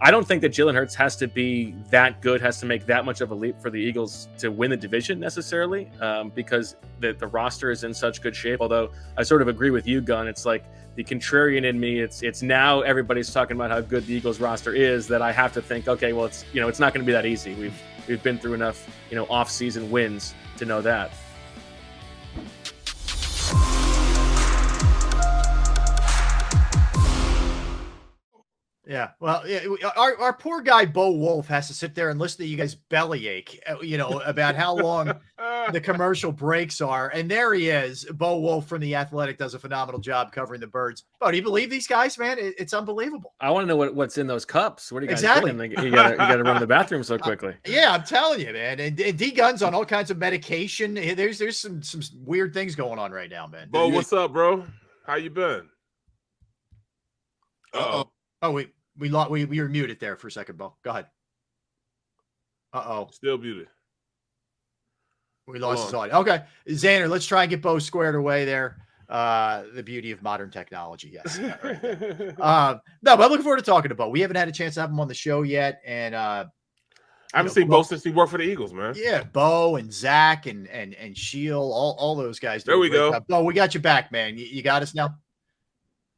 I don't think that Jalen Hurts has to be that good, has to make that much of a leap for the Eagles to win the division necessarily, because the roster is in such good shape. Although I sort of agree with you, Gunn. It's like the contrarian in me. It's now everybody's talking about how good the Eagles roster is that I have to think, okay, well, it's not going to be that easy. We've been through enough off-season wins to know that. Yeah, well, our poor guy Bo Wulf has to sit there and listen to you guys bellyache, about how long the commercial breaks are. And there he is. Bo Wulf from The Athletic does a phenomenal job covering the Birds. Bo, do you believe these guys, man? It's unbelievable. I want to know what's in those cups. What are you guys exactly drinking? You got to run to the bathroom so quickly. Yeah, I'm telling you, man. And D Gun's on all kinds of medication. There's some weird things going on right now, man. Bo, what's up, bro? How you been? Uh-oh. Oh, we were muted there for a second, Bo. Go ahead. Uh-oh. Still muted. We lost his audio. Okay. Xander, let's try and get Bo squared away there. The beauty of modern technology. Yes. Right. No, but I'm looking forward to talking to Bo. We haven't had a chance to have him on the show yet. And I haven't seen Bo since he worked for the Eagles, man. Yeah, Bo and Zach and Shield, all those guys. There we go. Bo, we got you back, man. You got us now?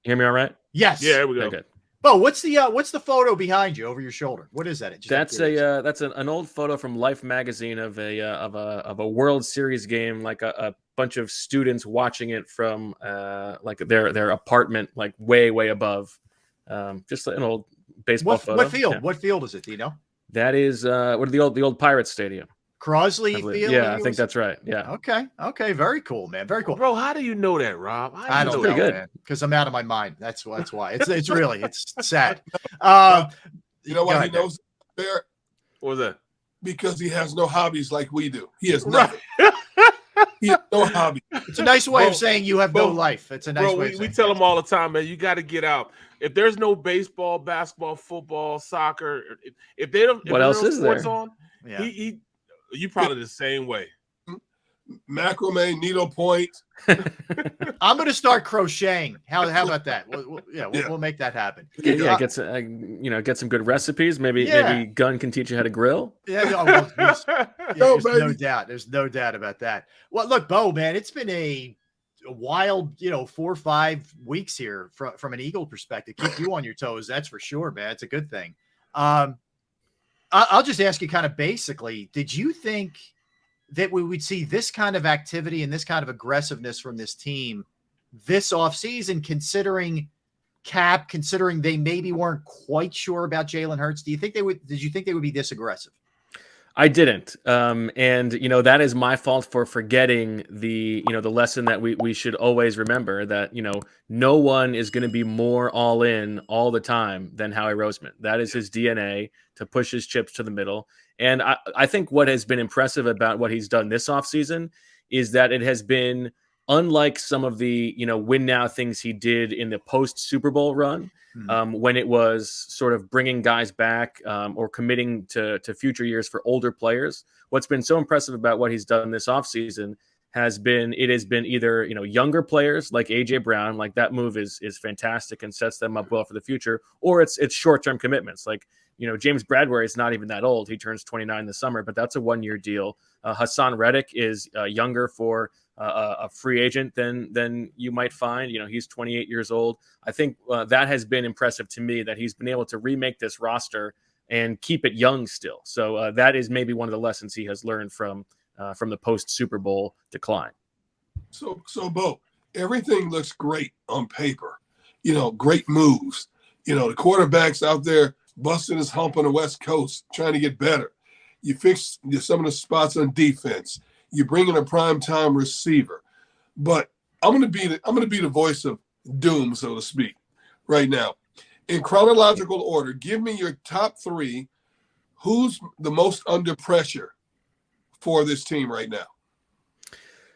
You hear me all right? Yes. Yeah, there we go. Okay. Bo, what's the photo behind you over your shoulder? What is that? That's an old photo from Life magazine of a World Series game, like a bunch of students watching it from like their apartment, like way above. Just an old baseball photo. What field? Yeah. What field is it? Do you know? That is the old Pirates Stadium. Crosley Field? Yeah, I think that's right. Yeah. Okay. Very cool, man. Very cool. Bro, how do you know that, Rob? I don't know, man. Because I'm out of my mind. That's why. It's really sad. You know why he knows there? What was that? Because he has no hobbies like we do. He has nothing. He has no hobby. It's a nice way of saying you have no life. It's a nice way. We tell him all the time, man. You got to get out. If there's no baseball, basketball, football, soccer, if they don't, what else is there? On, yeah. You probably the same way. Macrame, needlepoint. I'm going to start crocheting. How about that? We'll make that happen. Yeah, get some good recipes. Maybe Gunn can teach you how to grill. Yeah, there's no doubt about that. Well, look, Bo, man, it's been a wild, 4 or 5 weeks here from an Eagle perspective. Keep you on your toes, that's for sure, man. It's a good thing. I'll just ask you kind of basically, did you think that we would see this kind of activity and this kind of aggressiveness from this team this offseason, considering they maybe weren't quite sure about Jalen Hurts? Did you think they would be this aggressive? I didn't. And, that is my fault for forgetting the lesson that we should always remember, that, no one is going to be more all in all the time than Howie Roseman. That is his DNA, to push his chips to the middle. And I think what has been impressive about what he's done this offseason is that it has been unlike some of the, win now things he did in the post Super Bowl run. When it was sort of bringing guys back or committing to future years for older players. What's been so impressive about what he's done this offseason has been either, younger players like A.J. Brown, like that move is fantastic and sets them up well for the future, or it's short-term commitments. Like, James Bradbury is not even that old. He turns 29 this summer, but that's a 1-year deal. Hassan Reddick is younger for a free agent than you might find. He's 28 years old. I think that has been impressive to me, that he's been able to remake this roster and keep it young still. So that is maybe one of the lessons he has learned from the post Super Bowl decline. So Bo, everything looks great on paper. Great moves. The quarterbacks out there busting his hump on the West Coast, trying to get better. You fix some of the spots on defense. You bring in a primetime receiver. But I'm going to be the voice of doom, so to speak, right now. In chronological order, give me your top 3. Who's the most under pressure for this team right now?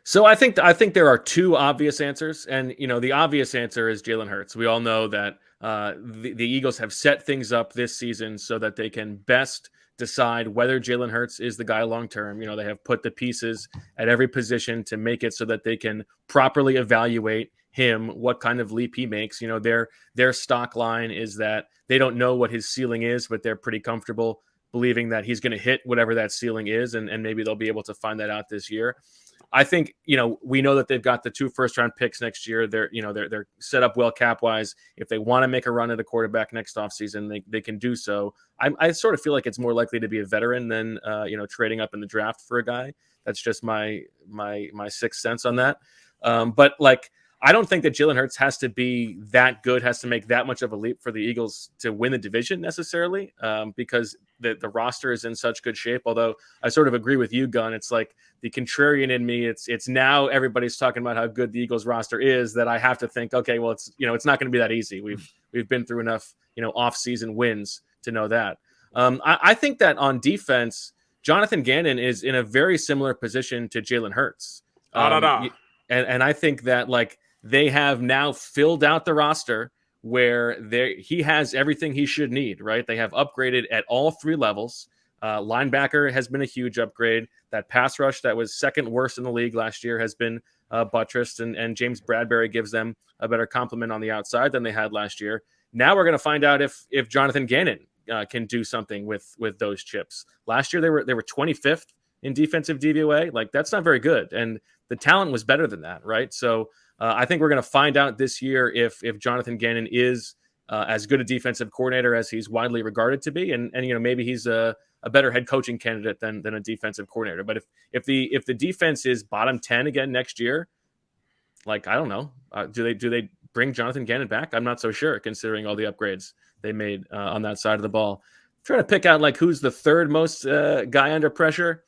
So I think there are 2 obvious answers, and the obvious answer is Jalen Hurts. We all know that the Eagles have set things up this season so that they can best decide whether Jalen Hurts is the guy long term. They have put the pieces at every position to make it so that they can properly evaluate him what kind of leap he makes. You know, their stock line is that they don't know what his ceiling is, but they're pretty comfortable believing that he's going to hit whatever that ceiling is, and maybe they'll be able to find that out this year. I think, you know, we know that they've got the 2 first-round picks next year. They're set up well cap-wise. If they want to make a run at a quarterback next offseason, they can do so. I sort of feel like it's more likely to be a veteran than trading up in the draft for a guy. That's just my sixth sense on that. But like, I don't think that Jalen Hurts has to be that good, has to make that much of a leap for the Eagles to win the division necessarily, because the roster is in such good shape. Although I sort of agree with you, Gunn. It's like the contrarian in me. It's now everybody's talking about how good the Eagles roster is that I have to think, okay, well, it's not going to be that easy. We've been through enough, off-season wins to know that. I think that on defense, Jonathan Gannon is in a very similar position to Jalen Hurts. And I think that like they have now filled out the roster where he has everything he should need, right? They have upgraded at all 3 levels. Linebacker has been a huge upgrade. That pass rush that was second worst in the league last year has been buttressed, and James Bradbury gives them a better complement on the outside than they had last year. Now we're going to find out if Jonathan Gannon can do something with those chips. Last year they were 25th in defensive DVOA. Like, that's not very good, and the talent was better than that, right? So I think we're going to find out this year if Jonathan Gannon is as good a defensive coordinator as he's widely regarded to be, and maybe he's a better head coaching candidate than a defensive coordinator. But if the defense is bottom 10 again next year, like, I don't know, do they bring Jonathan Gannon back? I'm not so sure, considering all the upgrades they made on that side of the ball. I'm trying to pick out like who's the third most guy under pressure.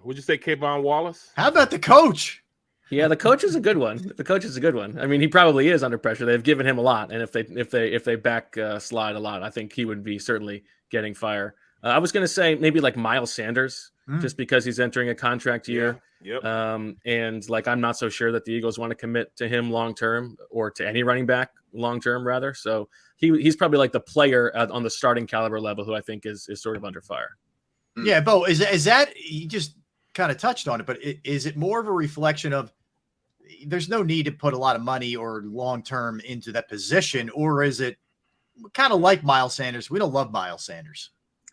Would you say Kayvon Wallace? How about the coach? Yeah, the coach is a good one. The coach is a good one. I mean, he probably is under pressure. They've given him a lot, and if they back slide a lot, I think he would be certainly getting fire. I was going to say maybe like Miles Sanders, just because he's entering a contract year. Yep. And like, I'm not so sure that the Eagles want to commit to him long term, or to any running back long term rather. So he's probably like the player on the starting caliber level who I think is sort of under fire. Yeah, Bo, is that, you just kind of touched on it, but is it more of a reflection of there's no need to put a lot of money or long term into that position, or is it kind of like Miles Sanders? We don't love Miles Sanders.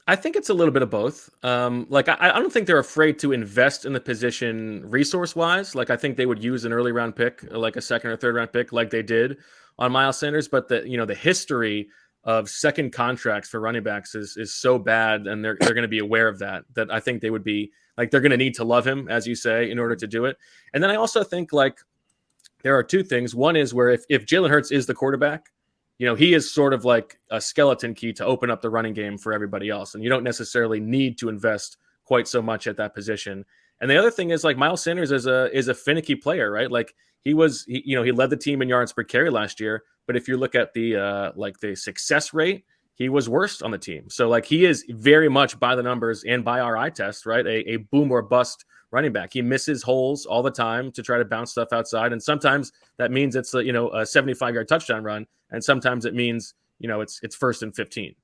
I think it's a little bit of both. Like, I don't think they're afraid to invest in the position resource-wise. Like, I think they would use an early round pick, like a second or third round pick, like they did on Miles Sanders. But the history of second contracts for running backs is so bad, and they're going to be aware of that I think they would be like, they're going to need to love him, as you say, in order to do it. And then I also think like there are 2 things. One is where if Jalen Hurts is the quarterback, he is sort of like a skeleton key to open up the running game for everybody else. And you don't necessarily need to invest quite so much at that position. And the other thing is like Miles Sanders is a finicky player, right? Like he led the team in yards per carry last year, but if you look at the success rate, he was worst on the team. So like, he is very much by the numbers and by our eye test, right? A boom or bust running back. He misses holes all the time to try to bounce stuff outside. And sometimes that means it's a 75-yard touchdown run. And sometimes it means, it's 1st and 15.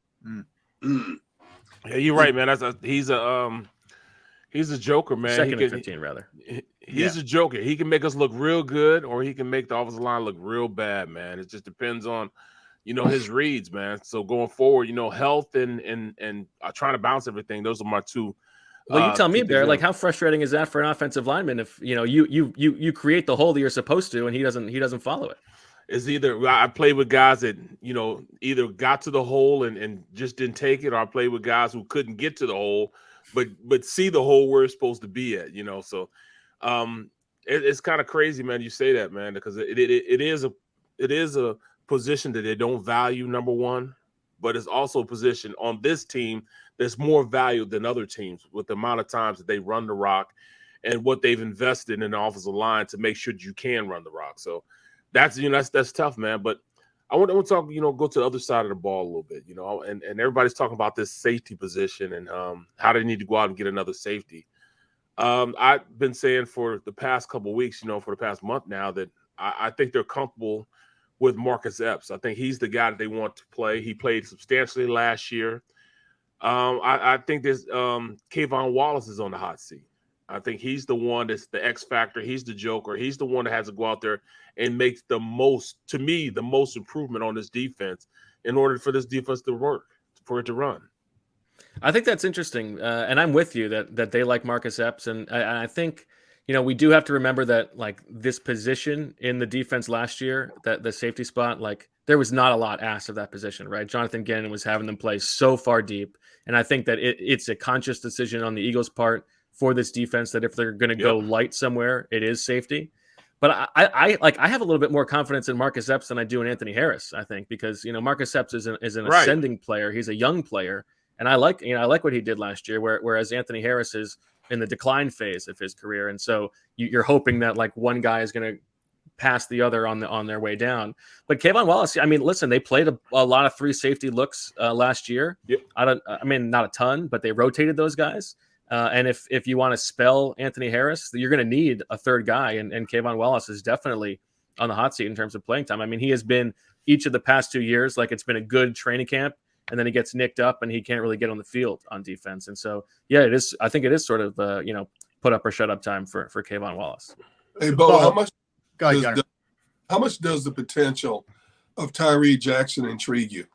Yeah, you're right, man. He's a joker, man. 2nd and 15, rather. He's a joker. He can make us look real good, or he can make the offensive line look real bad, man. It just depends on, his reads, man. So going forward, health and trying to bounce everything. Those are my 2. Well, you tell me, Bear. Like, how frustrating is that for an offensive lineman if you create the hole that you're supposed to, and he doesn't follow it? It's either I played with guys that either got to the hole and just didn't take it, or I played with guys who couldn't get to the hole, but see the hole where it's supposed to be at. So it's kind of crazy, man. You say that, man, because it is a position that they don't value, number one, but it's also a position on this team that's more valued than other teams with the amount of times that they run the rock and what they've invested in the offensive line to make sure that you can run the rock. So that's tough, man. But I want to talk, go to the other side of the ball a little bit, and everybody's talking about this safety position and how they need to go out and get another safety. I've been saying for the past couple of weeks, for the past month now, that I think they're comfortable with Marcus Epps. I think he's the guy that they want to play. He played substantially last year. I think there's Kayvon Wallace is on the hot seat. I think he's the one that's the X factor. He's the joker. He's the one that has to go out there and make the most improvement on this defense in order for this defense to work, for it to run. I think that's interesting, and I'm with you that they like Marcus Epps, and I think we do have to remember that like this position in the defense last year, that the safety spot, like there was not a lot asked of that position, right? Jonathan Gannon was having them play so far deep, and I think that it's a conscious decision on the Eagles' part for this defense that if they're going to go light somewhere, it is safety. But I have a little bit more confidence in Marcus Epps than I do in Anthony Harris, I think, because Marcus Epps is an ascending player. He's a young player. And I like what he did last year, whereas Anthony Harris is in the decline phase of his career. And so you're hoping that like one guy is going to pass the other on their way down. But Kayvon Wallace, I mean, listen, they played a lot of free safety looks last year. Yep. Not a ton, but they rotated those guys. And if you want to spell Anthony Harris, you're going to need a third guy. And Kayvon Wallace is definitely on the hot seat in terms of playing time. I mean, he has been each of the past 2 years, like it's been a good training camp. And then he gets nicked up and he can't really get on the field on defense. And so, yeah, it is. I think it is sort of, put up or shut up time for Kayvon Wallace. Hey, Bo, how much does the potential of Tyree Jackson intrigue you?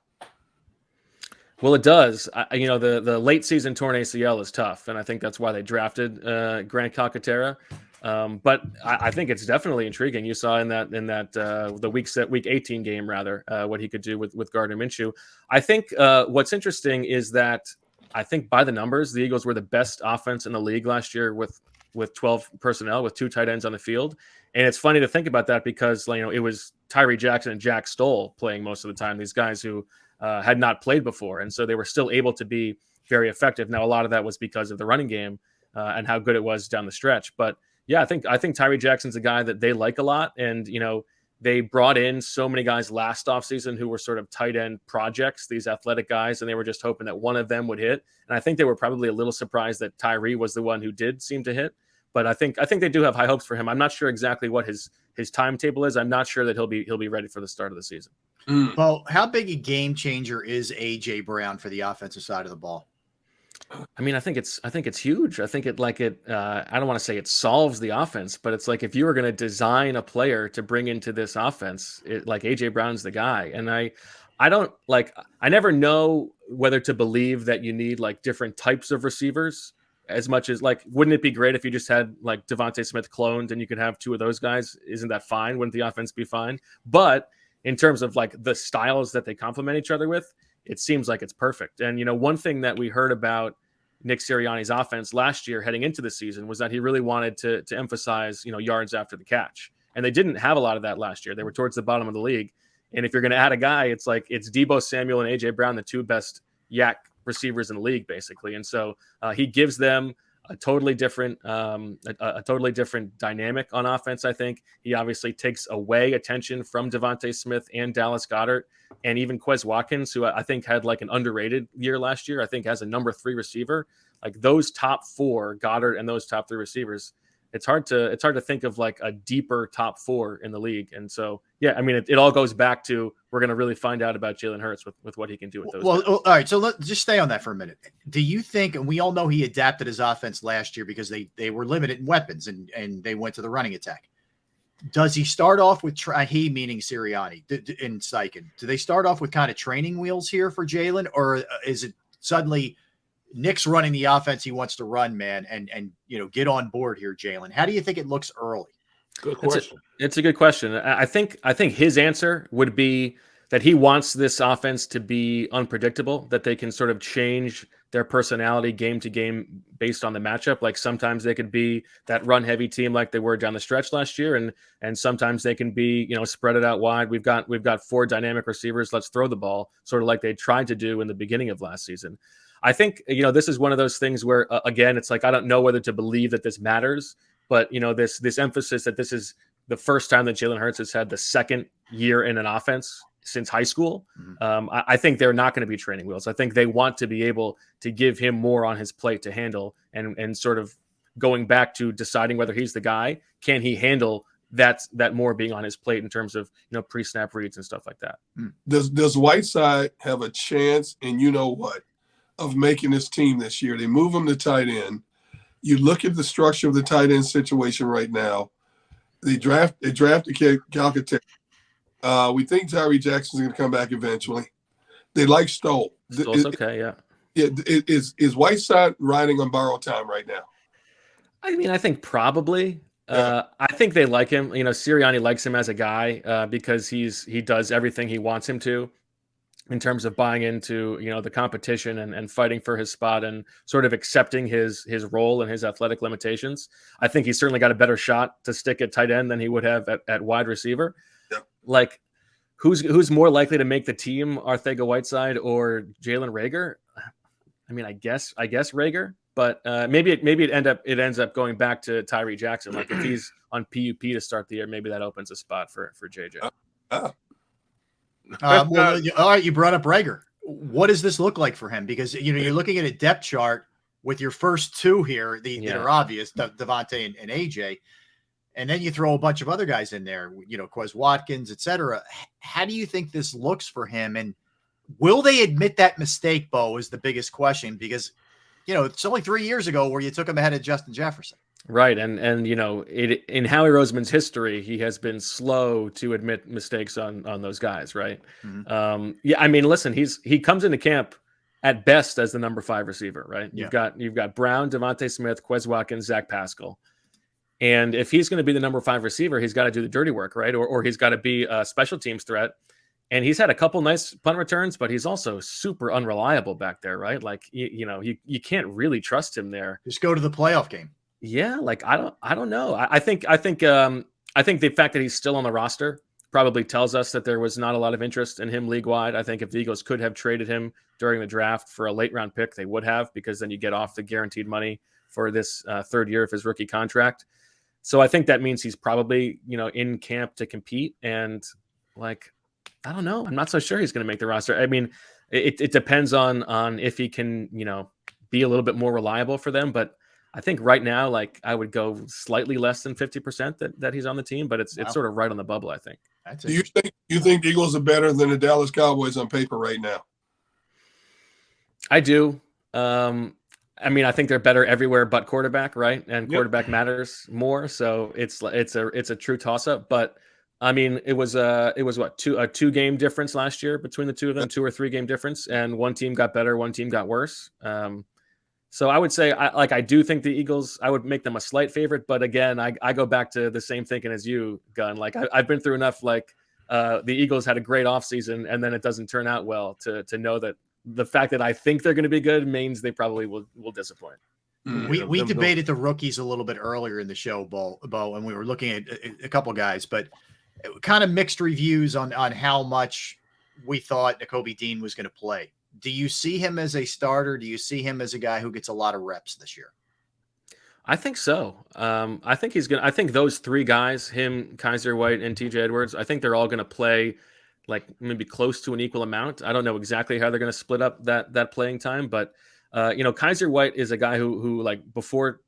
Well, it does. The late season torn ACL is tough. And I think that's why they drafted Grant Calcaterra. But I think it's definitely intriguing. You saw in that the week 18 game rather what he could do with Gardner Minshew. I think what's interesting is that I think by the numbers, the Eagles were the best offense in the league last year with 12 personnel with 2 tight ends on the field. And it's funny to think about that because it was Tyree Jackson and Jack Stoll playing most of the time. These guys who had not played before, and so they were still able to be very effective. Now a lot of that was because of the running game and how good it was down the stretch, but. Yeah, I think Tyree Jackson's a guy that they like a lot. And, they brought in so many guys last offseason who were sort of tight end projects, these athletic guys, and they were just hoping that one of them would hit. And I think they were probably a little surprised that Tyree was the one who did seem to hit. But I think they do have high hopes for him. I'm not sure exactly what his timetable is. I'm not sure that he'll be ready for the start of the season. Well, how big a game changer is A.J. Brown for the offensive side of the ball? I mean, I think it's huge. I think I don't want to say it solves the offense, but it's like if you were going to design a player to bring into this offense, like AJ Brown's the guy. And I never know whether to believe that you need like different types of receivers as much as like, wouldn't it be great if you just had like Devontae Smith cloned and you could have 2 of those guys? Isn't that fine? Wouldn't the offense be fine? But in terms of like the styles that they complement each other with, it seems like it's perfect. And, one thing that we heard about Nick Sirianni's offense last year heading into the season was that he really wanted to emphasize, yards after the catch. And they didn't have a lot of that last year. They were towards the bottom of the league. And if you're going to add a guy, it's like it's Deebo Samuel and A.J. Brown, the 2 best yak receivers in the league, basically. And so he gives them a totally different dynamic on offense. I think he obviously takes away attention from Devontae Smith and Dallas Goedert and even Quez Watkins, who I think had like an underrated year last year. I think has a number 3 receiver. Like those top 4, Goddard and those top 3 receivers, it's hard to think of like a deeper top 4 in the league. And so, yeah, I mean, it all goes back to we're going to really find out about Jalen Hurts with what he can do with those. Well, all right. So let's just stay on that for a minute. Do you think, and we all know he adapted his offense last year because they were limited in weapons and they went to the running attack. Does he start off with he meaning Sirianni and Steichen? Do they start off with kind of training wheels here for Jalen, or is it suddenly Nick's running the offense he wants to run, man, and get on board here, Jalen? How do you think it looks early? Good question. It's a good question. I think his answer would be that he wants this offense to be unpredictable, that they can sort of change their personality game to game based on the matchup. Like sometimes they could be that run heavy team like they were down the stretch last year. And sometimes they can be, spread it out wide. We've got 4 dynamic receivers. Let's throw the ball, sort of like they tried to do in the beginning of last season. I think, this is one of those things where, again, it's like, I don't know whether to believe that this matters, but, this emphasis that this is the first time that Jalen Hurts has had the second year in an offense since high school. I think they're not going to be training wheels. I think they want to be able to give him more on his plate to handle and sort of going back to deciding whether he's the guy. Can he handle that more being on his plate in terms of, pre-snap reads and stuff like that? Does Whiteside have a chance, and of making this team this year? They move him to tight end. You look at the structure of the tight end situation right now. They drafted Calcaterra. We think Tyree Jackson's going to come back eventually. They like Stoll. Stoll's okay, yeah. Is Whiteside riding on borrowed time right now? I mean, I think probably. Yeah. I think they like him. You know, Sirianni likes him as a guy because he does everything he wants him to in terms of buying into, you know, the competition and fighting for his spot and sort of accepting his role and his athletic limitations. I think he's certainly got a better shot to stick at tight end than he would have at wide receiver. Yeah. Like, who's more likely to make the team, Arcega-Whiteside or Jalen Reagor? I mean, I guess Reagor, but maybe it ends up going back to Tyree Jackson. Like if he's on PUP to start the year, maybe that opens a spot for JJ. Well, all right, you brought up Reagor. What does this look like for him? Because you're looking at a depth chart with your first two here that are obvious, Devontae and AJ, and then you throw a bunch of other guys in there, Quez Watkins, etc. How do you think this looks for him? And will they admit that mistake, Bo, is the biggest question, because it's only 3 years ago where you took him ahead of Justin Jefferson. Right. And in Howie Roseman's history, he has been slow to admit mistakes on those guys. Right. Mm-hmm. I mean, listen, he comes into camp at best as the number 5 receiver. Right. Yeah. You've got Brown, Devontae Smith, Quez Watkins, Zach Pascal. And if he's going to be the number 5 receiver, he's got to do the dirty work. Right. Or he's got to be a special teams threat. And he's had a couple nice punt returns, but he's also super unreliable back there. Right. Like, you can't really trust him there. Just go to the playoff game. Yeah, like I don't know. I think the fact that he's still on the roster probably tells us that there was not a lot of interest in him league wide. I think if the Eagles could have traded him during the draft for a late round pick, they would have, because then you get off the guaranteed money for this third year of his rookie contract. So I think that means he's probably in camp to compete. And like, I don't know. I'm not so sure he's going to make the roster. I mean, it depends on if he can be a little bit more reliable for them, but I think right now, like, I would go slightly less than 50% that he's on the team, but it's sort of right on the bubble, I think. Do you think the Eagles are better than the Dallas Cowboys on paper right now? I do. I mean, I think they're better everywhere but quarterback, right? And quarterback matters more, so it's a true toss up. But I mean, it was a 2-game difference last year between the two of them, 2 or 3 game difference, and one team got better, one team got worse. So I would say, I do think the Eagles, I would make them a slight favorite. But again, I go back to the same thinking as you, Gunn. Like, I've been through enough, like, the Eagles had a great offseason and then it doesn't turn out well to know that the fact that I think they're going to be good means they probably will disappoint. We debated the rookies a little bit earlier in the show, Bo, and we were looking at a couple guys, but kind of mixed reviews on how much we thought Nakobe Dean was going to play. Do you see him as a starter? Do you see him as a guy who gets a lot of reps this year? I think so. I think he's going to, I think those 3 guys, him, Kaiser White, and TJ Edwards, I think they're all going to play like maybe close to an equal amount. I don't know exactly how they're going to split up that playing time, but Kaiser White is a guy who like before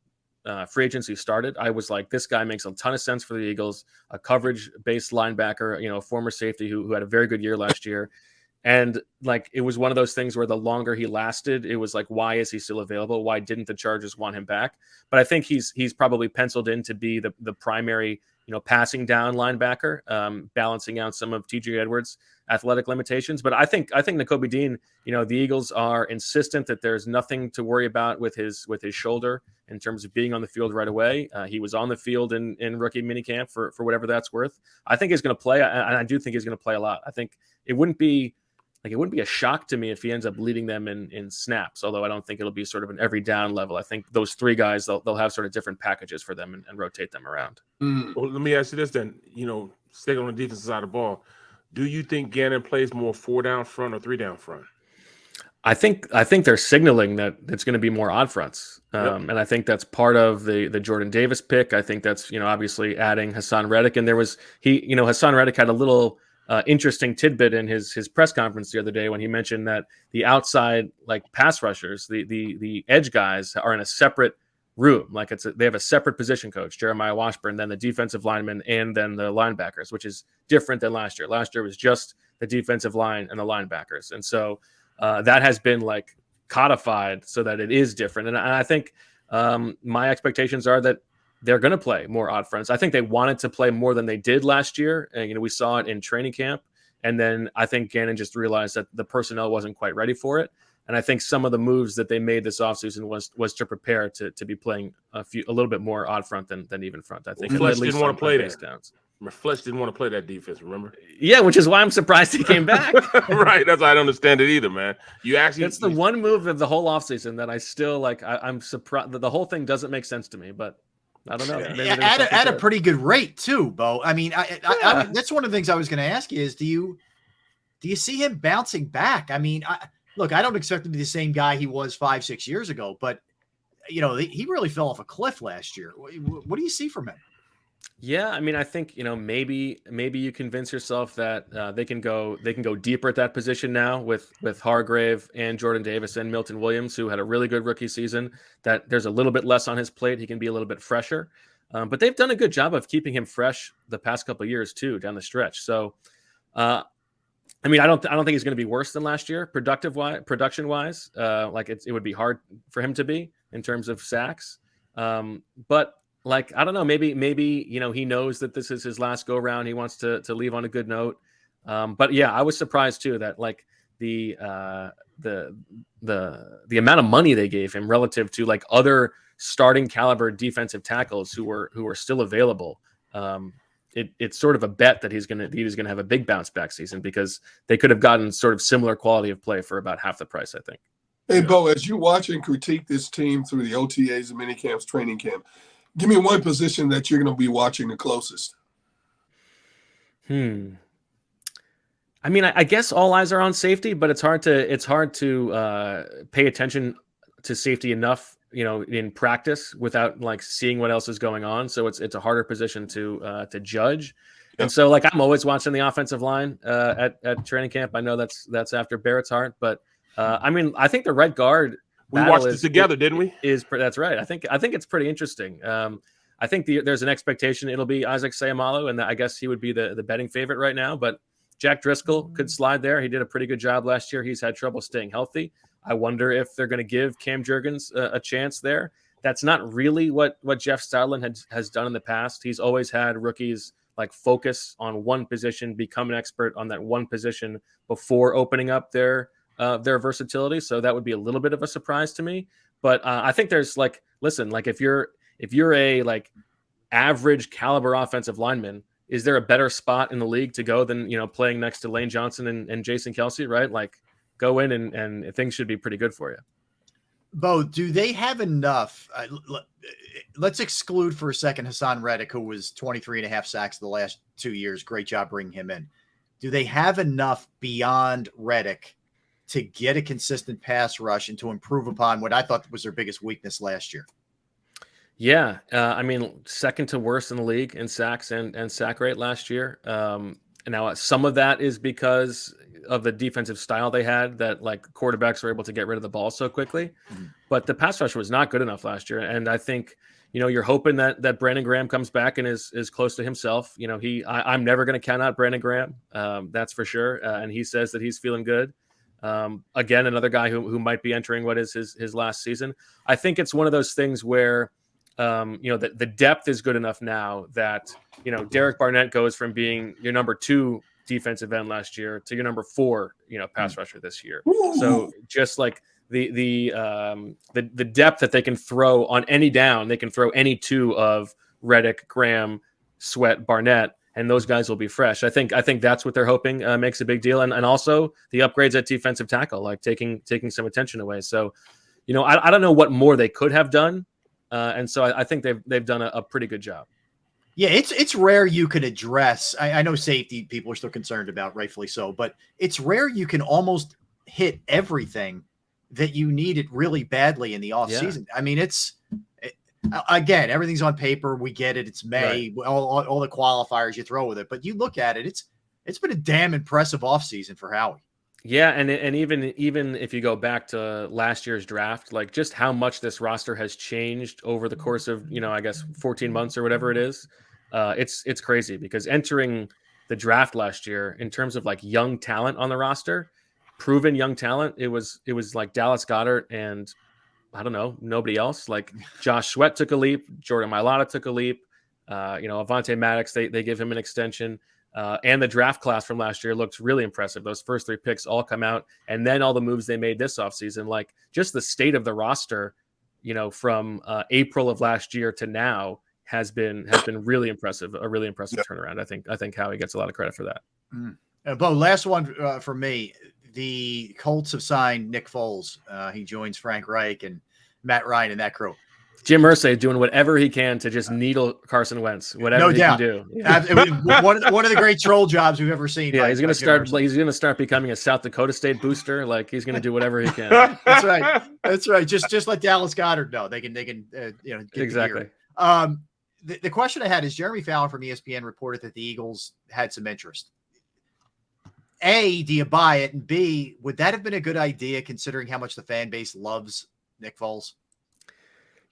free agency started, I was like, this guy makes a ton of sense for the Eagles, a coverage based linebacker, former safety who had a very good year last year. And like, it was one of those things where the longer he lasted, it was like, why is he still available? Why didn't the Chargers want him back? But I think he's probably penciled in to be the primary, passing down linebacker, balancing out some of TJ Edwards' athletic limitations. But I think Nakobe Dean, the Eagles are insistent that there's nothing to worry about with his shoulder in terms of being on the field right away. He was on the field in rookie minicamp for whatever that's worth. I think he's going to play, and I do think he's going to play a lot. I think it wouldn't be a shock to me if he ends up leading them in snaps, although I don't think it'll be sort of an every down level. I think those 3 guys, they'll have sort of different packages for them and rotate them around. Well, let me ask you this then, sticking on the defensive side of the ball, do you think Gannon plays more 4 down front or 3 down front? I think they're signaling that it's going to be more odd fronts. And I think that's part of the Jordan Davis pick. I think that's, obviously adding Hassan Reddick. And there was, Hassan Reddick had a little interesting tidbit in his press conference the other day when he mentioned that the outside, like, pass rushers, the edge guys are in a separate room. Like, they have a separate position coach, Jeremiah Washburn, then the defensive linemen, and then the linebackers, which is different than last year. Last year was just the defensive line and the linebackers. And so that has been like codified so that it is different. And I think My expectations are that they're going to play more odd fronts. I think they wanted to play more than they did last year. And, we saw it in training camp. And then I think Gannon just realized that the personnel wasn't quite ready for it. And I think some of the moves that they made this offseason was to prepare to be playing a little bit more odd front than even front. I think Fletch didn't want to play that. Fletch didn't want to play that defense, remember? Yeah, which is why I'm surprised he came back. Right. That's why I don't understand it either, man. That's the one move of the whole offseason that I still like. I'm surprised that the whole thing doesn't make sense to me, but I don't know. At a pretty good rate too, Bo. I mean, that's one of the things I was going to ask you is, do you see him bouncing back? I mean, look, I don't expect him to be the same guy he was 5-6 years ago, but he really fell off a cliff last year. What do you see from him? Yeah, I mean, I think maybe you convince yourself that they can go deeper at that position now with Hargrave and Jordan Davis and Milton Williams, who had a really good rookie season. That there's a little bit less on his plate. He can be a little bit fresher, but they've done a good job of keeping him fresh the past couple of years too down the stretch. So, I mean, I don't think he's going to be worse than last year production wise. Like it would be hard for him to be in terms of sacks, but. Like, I don't know, maybe, he knows that this is his last go around. He wants to leave on a good note. But yeah, I was surprised too, that like the amount of money they gave him relative to like other starting caliber defensive tackles who were still available. It's sort of a bet that he's going to have a big bounce back season, because they could have gotten sort of similar quality of play for about half the price, I think. Hey, Bo, as you watch and critique this team through the OTAs and minicamps, training camp, give me one position that you're going to be watching the closest. I mean, I guess all eyes are on safety, but it's hard to pay attention to safety enough, in practice without like seeing what else is going on. So it's a harder position to judge. Yep. And so like I'm always watching the offensive line at training camp. I know that's after Barrett's heart, but I mean, I think the right guard. We watched it together, didn't we? That's right. I think it's pretty interesting. I think there's an expectation it'll be Isaac Seumalo, and I guess he would be the betting favorite right now. But Jack Driscoll could slide there. He did a pretty good job last year. He's had trouble staying healthy. I wonder if they're going to give Cam Jurgens a chance there. That's not really what Jeff Stoutland has done in the past. He's always had rookies like focus on one position, become an expert on that one position before opening up their versatility. So that would be a little bit of a surprise to me. But I think there's like, listen, like if you're a like average caliber offensive lineman, is there a better spot in the league to go than, playing next to Lane Johnson and Jason Kelce, right? Like go in and things should be pretty good for you. Bo, do they have enough? Let's exclude for a second Hassan Reddick, who was 23.5 sacks the last 2 years. Great job bringing him in. Do they have enough beyond Reddick to get a consistent pass rush and to improve upon what I thought was their biggest weakness last year? Yeah. I mean, second to worst in the league in sacks and sack rate last year. Now some of that is because of the defensive style they had, that like quarterbacks were able to get rid of the ball so quickly, but the pass rush was not good enough last year. And I think, you're hoping that Brandon Graham comes back and is close to himself. I'm never going to count out Brandon Graham. That's for sure. And he says that he's feeling good. Again, another guy who might be entering what is his last season. I think it's one of those things where, the depth is good enough now that, Derek Barnett goes from being your number 2 defensive end last year to your number 4, pass rusher this year. So just like the depth that they can throw on any down, they can throw any 2 of Reddick, Graham, Sweat, Barnett, and those guys will be fresh. I think that's what they're hoping makes a big deal. And also the upgrades at defensive tackle, like taking some attention away. So, I don't know what more they could have done. And so I think they've done a pretty good job. Yeah, it's rare you can address. I know safety people are still concerned about, rightfully so, but it's rare you can almost hit everything that you needed really badly in the offseason. Yeah. I mean, again, everything's on paper. We get it. It's May. Right. All the qualifiers you throw with it, but you look at it. It's been a damn impressive offseason for Howie. Yeah, and even if you go back to last year's draft, like just how much this roster has changed over the course of, I guess 14 months or whatever it is, it's crazy, because entering the draft last year in terms of like young talent on the roster, proven young talent, it was like Dallas Goedert and I don't know, nobody else. Like Josh Sweat took a leap, Jordan Mailata took a leap. Avonte Maddox, they give him an extension. And the draft class from last year looks really impressive. Those first 3 picks all come out, and then all the moves they made this offseason, like just the state of the roster, from April of last year to now has been really impressive. A really impressive turnaround. I think Howie gets a lot of credit for that. Bo, last one for me. The Colts have signed Nick Foles. He joins Frank Reich and Matt Ryan and that crew. Jim Irsay doing whatever he can to just needle Carson Wentz, whatever he can do. Yeah. One of the great troll jobs we've ever seen. Yeah, he's going to start becoming a South Dakota State booster. Like he's going to do whatever he can. That's right. That's right. Just let Dallas Goedert know they can get exactly. The question I had is Jeremy Fallon from ESPN reported that the Eagles had some interest. A, do you buy it? And B, would that have been a good idea considering how much the fan base loves Nick Foles?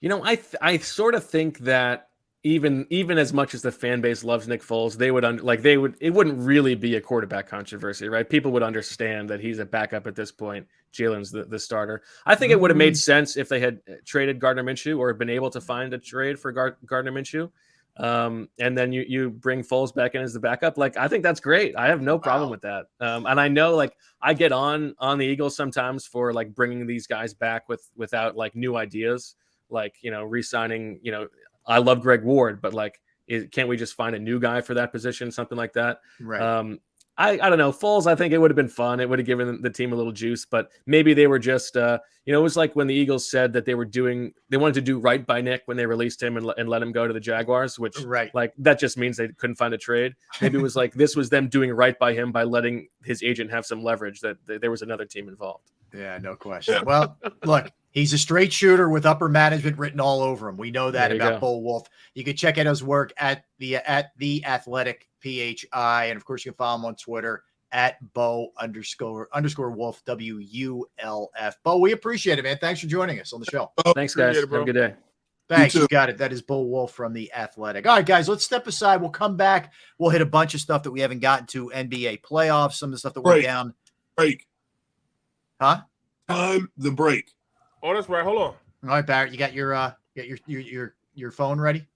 I sort of think that even as much as the fan base loves Nick Foles, it wouldn't really be a quarterback controversy, right? People would understand that he's a backup at this point. Jalen's the starter. I think it would have made sense if they had traded Gardner Minshew or been able to find a trade for Gardner Minshew. And then you bring Foles back in as the backup. Like, I think that's great. I have no problem with that. And I know, like, I get on the Eagles sometimes for like bringing these guys back without like new ideas, like, re-signing, I love Greg Ward, but like, can't we just find a new guy for that position? Something like that. Right. I don't know. Foles, I think it would have been fun. It would have given the team a little juice, but maybe they were just, it was like when the Eagles said that they wanted to do right by Nick when they released him and let him go to the Jaguars, which like that just means they couldn't find a trade. Maybe it was like this was them doing right by him by letting his agent have some leverage that there was another team involved. Yeah, no question. Well, look, he's a straight shooter with upper management written all over him. We know that about Bo Wulf. You can check out his work at the Athletic PHI, and of course you can follow him on Twitter at Bo_Wulf WULF. Bo, we appreciate it, man. Thanks for joining us on the show. Thanks, guys. Have a good day. Thanks. You got it. That is Bo Wulf from the Athletic. All right, guys, let's step aside. We'll come back. We'll hit a bunch of stuff that we haven't gotten to. NBA playoffs, some of the stuff that we're down. Break. Huh? Time the break. Oh, that's right. Hold on. All right, Barrett, you got your phone ready?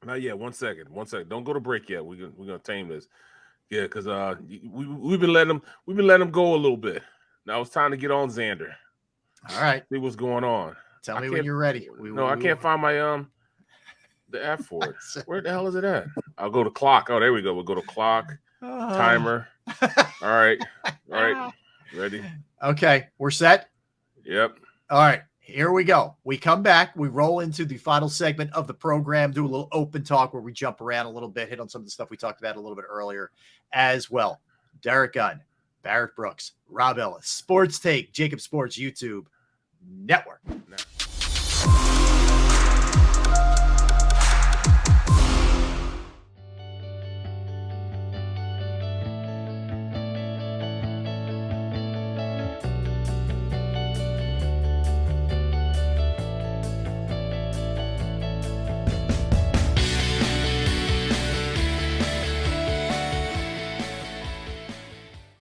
Not yet. 1 second. Don't go to break yet. We're gonna tame this. Yeah, because we've been letting them go a little bit. Now it's time to get on Xander. All right. See what's going on. Tell me when you're ready. I can't find my the app for it. Where the hell is it at? I'll go to clock. Oh, there we go. We'll go to clock. Timer. All right. Ready? Okay, we're set. Yep. All right, here we go. We come back. We roll into the final segment of the program, do a little open talk where we jump around a little bit, hit on some of the stuff we talked about a little bit earlier as well. Derek Gunn, Barrett Brooks, Rob Ellis, Sports Take, JAKIB Sports YouTube Network.